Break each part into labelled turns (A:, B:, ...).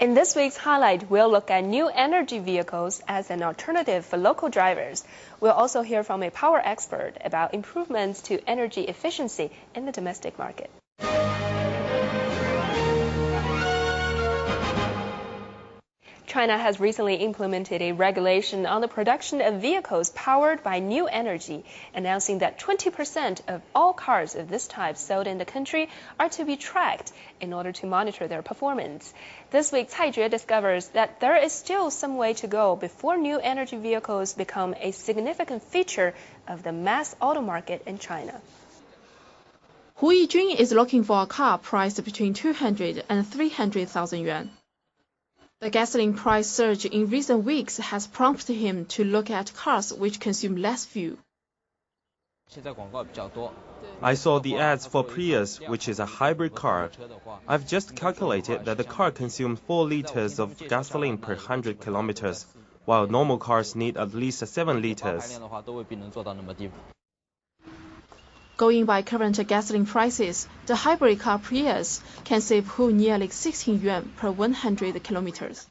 A: In this week's highlight, we'll look at new energy vehicles as an alternative for local drivers. We'll also hear from a power expert about improvements to energy efficiency in the domestic market. China has recently implemented a regulation on the production of vehicles powered by new energy, announcing that 20% of all cars of this type sold in the country are to be tracked in order to monitor their performance. This week, Cai Jue discovers that there is still some way to go before new energy vehicles become a significant feature of the mass auto market in China.
B: Hu Yijun is looking for a car priced between 200 and 300,000 yuan. The gasoline price surge in recent weeks has prompted him to look at cars which consume less fuel.
C: I saw the ads for Prius, which is a hybrid car. I've just calculated that the car consumes 4 liters of gasoline per 100 kilometers, while normal cars need at least 7 liters.
B: Going by current gasoline prices, the hybrid car Prius can save Hu nearly 16 yuan per 100 kilometers.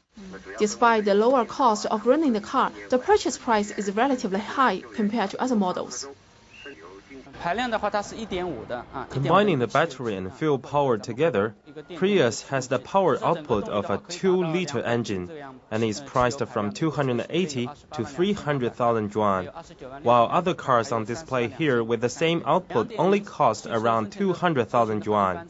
B: Despite the lower cost of running the car, the purchase price is relatively high compared to other models.
C: Combining the battery and fuel power together, Prius has the power output of a 2-liter engine and is priced from 280 to 300,000 yuan, while other cars on display here with the same output only cost around 200,000 yuan.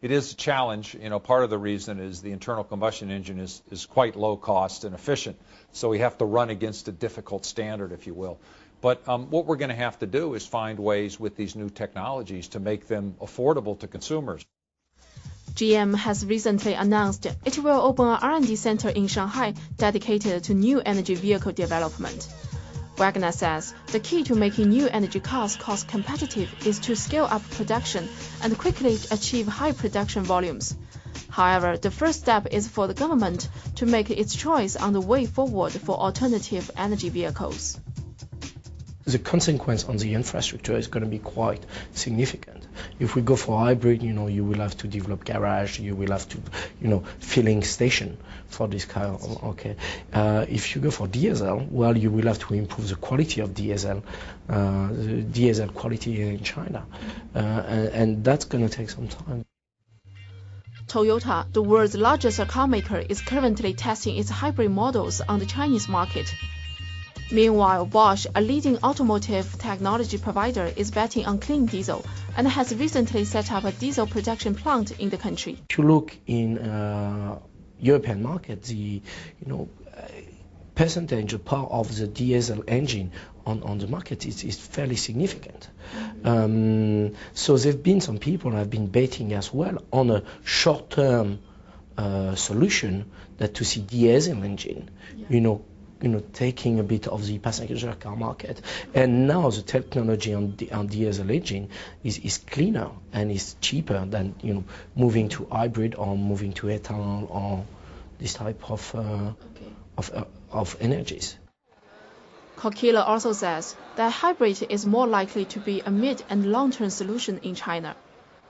D: It is a challenge. Part of the reason is the internal combustion engine is quite low cost and efficient, so we have to run against a difficult standard, if you will. But what we're going to have to do is find ways with these new technologies to make them affordable to consumers.
B: GM has recently announced it will open an R&D center in Shanghai dedicated to new energy vehicle development. Wagner says the key to making new energy cars cost competitive is to scale up production and quickly achieve high production volumes. However, the first step is for the government to make its choice on the way forward for alternative energy vehicles.
E: The consequence on the infrastructure is going to be quite significant. If we go for hybrid, you will have to develop garage, you will have to, filling station for this car. Okay. If you go for diesel, well, you will have to improve the quality of diesel, the diesel quality in China, and that's going to take some time.
B: Toyota, the world's largest car maker, is currently testing its hybrid models on the Chinese market. Meanwhile, Bosch, a leading automotive technology provider, is betting on clean diesel and has recently set up a diesel production plant in the country.
E: If you look in European market, the percentage of power of the diesel engine on the market is fairly significant. So there have been some people who have been betting as well on a short-term solution that to see diesel engine, taking a bit of the passenger car market. And now the technology on diesel engine is cleaner and is cheaper than moving to hybrid or moving to ethanol or this type of energies.
B: Kokila also says that hybrid is more likely to be a mid and long-term solution in China.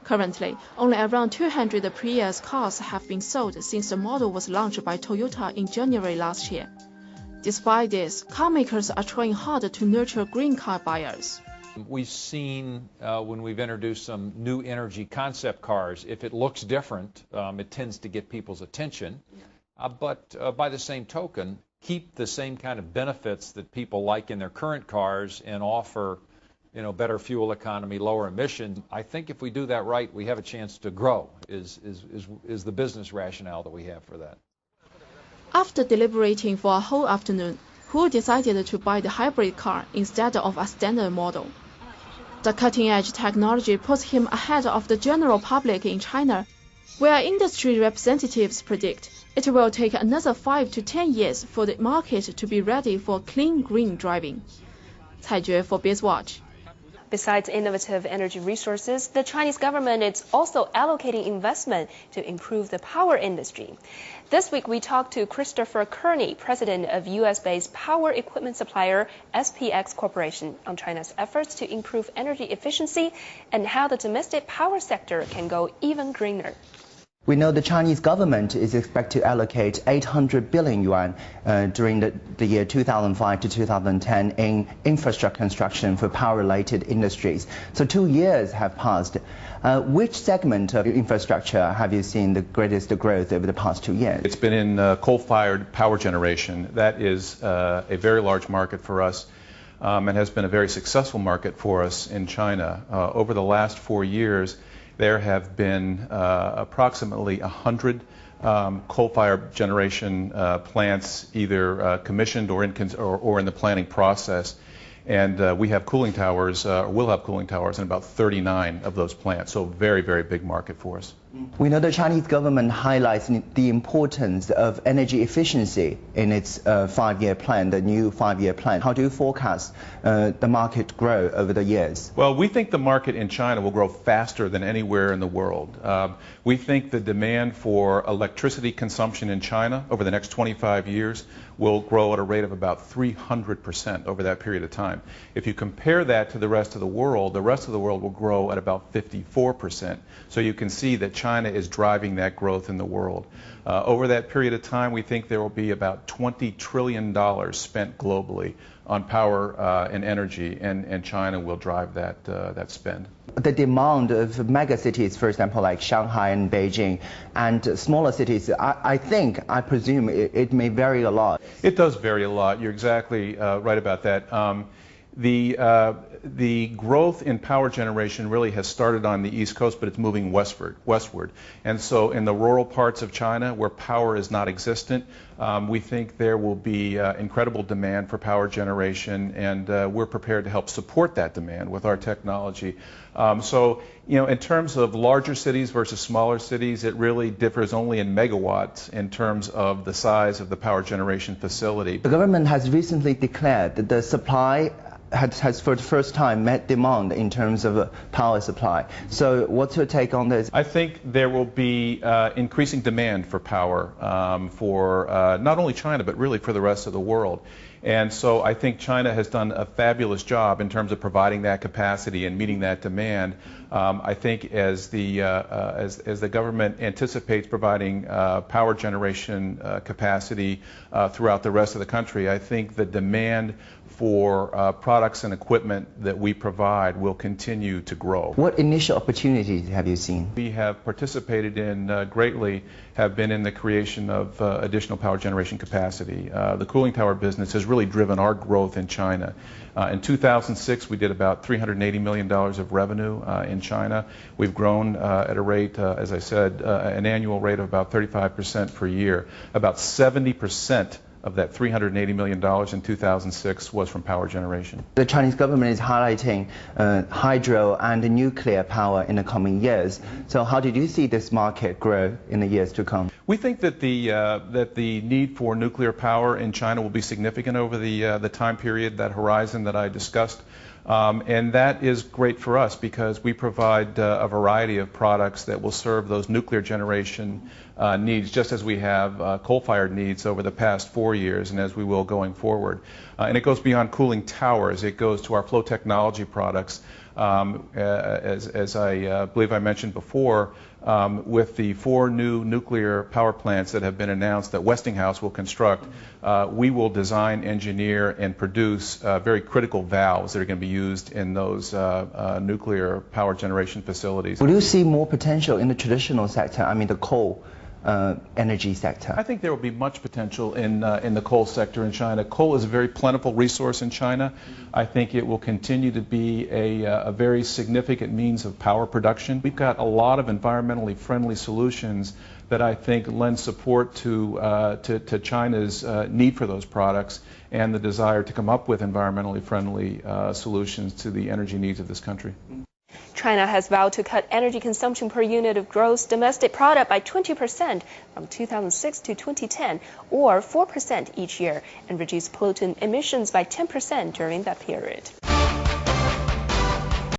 B: Currently, only around 200 Prius cars have been sold since the model was launched by Toyota in January last year. Despite this, car makers are trying hard to nurture green car buyers.
D: We've seen when we've introduced some new energy concept cars, if it looks different, it tends to get people's attention. But by the same token, keep the same kind of benefits that people like in their current cars and offer, better fuel economy, lower emissions. I think if we do that right, we have a chance to grow, is the business rationale that we have for that.
B: After deliberating for a whole afternoon, Hu decided to buy the hybrid car instead of a standard model. The cutting-edge technology puts him ahead of the general public in China, where industry representatives predict it will take another 5 to 10 years for the market to be ready for clean green driving. Cai Jue for BizWatch.
A: Besides innovative energy resources, the Chinese government is also allocating investment to improve the power industry. This week, we talked to Christopher Kearney, president of U.S.-based power equipment supplier SPX Corporation, on China's efforts to improve energy efficiency and how the domestic power sector can go even greener.
F: We know the Chinese government is expected to allocate 800 billion yuan during the year 2005 to 2010 in infrastructure construction for power-related industries. So 2 years have passed. Which segment of infrastructure have you seen the greatest growth over the past 2 years?
G: It's been in coal-fired power generation. That is a very large market for us. And has been a very successful market for us in China. Over the last 4 years, there have been approximately 100 coal-fired generation plants either commissioned or in the planning process. And we have cooling towers, will have cooling towers in about 39 of those plants. So very, very big market for us.
F: We know the Chinese government highlights the importance of energy efficiency in its 5-year plan, the new 5-year plan. How do you forecast the market grow over the years?
G: Well, we think the market in China will grow faster than anywhere in the world. We think the demand for electricity consumption in China over the next 25 years will grow at a rate of about 300% over that period of time. If you compare that to the rest of the world will grow at about 54%. So you can see that China is driving that growth in the world. Over that period of time, we think there will be about $20 trillion spent globally on power and energy, and China will drive that spend.
F: The demand of mega cities, for example, like Shanghai and Beijing, and smaller cities, I presume it may vary a lot.
G: It does vary a lot. You're exactly right about that. The growth in power generation really has started on the East Coast, but it's moving westward. And so in the rural parts of China where power is not existent, we think there will be incredible demand for power generation, and we're prepared to help support that demand with our technology. So, in terms of larger cities versus smaller cities, it really differs only in megawatts in terms of the size of the power generation facility.
F: The government has recently declared that the supply has for the first time met demand in terms of power supply. So what's your take on this?
G: I think there will be increasing demand for power for not only China, but really for the rest of the world. And so I think China has done a fabulous job in terms of providing that capacity and meeting that demand. I think as the government anticipates providing power generation capacity throughout the rest of the country, I think the demand for products and equipment that we provide will continue to grow.
F: What initial opportunities have you seen?
G: We have participated in greatly, have been in the creation of additional power generation capacity. The cooling tower business has really driven our growth in China. In 2006, we did about $380 million of revenue in China. We've grown at a rate, as I said, an annual rate of about 35% per year. About 70% of that $380 million in 2006 was from power generation.
F: The Chinese government is highlighting hydro and nuclear power in the coming years. So how did you see this market grow in the years to come?
G: We think that the need for nuclear power in China will be significant over the time period, that horizon that I discussed. And that is great for us because we provide a variety of products that will serve those nuclear generation needs, just as we have coal-fired needs over the past 4 years and as we will going forward. And it goes beyond cooling towers. It goes to our flow technology products. As I believe I mentioned before, with the 4 new nuclear power plants that have been announced that Westinghouse will construct, we will design, engineer, and produce very critical valves that are going to be used in those nuclear power generation facilities.
F: Will you see more potential in the traditional sector, I mean the coal energy sector?
G: I think there will be much potential in the coal sector in China. Coal is a very plentiful resource in China. I think it will continue to be a very significant means of power production. We've got a lot of environmentally friendly solutions that I think lend support to China's need for those products and the desire to come up with environmentally friendly solutions to the energy needs of this country.
A: China has vowed to cut energy consumption per unit of gross domestic product by 20% from 2006 to 2010, or 4% each year, and reduce pollutant emissions by 10% during that period.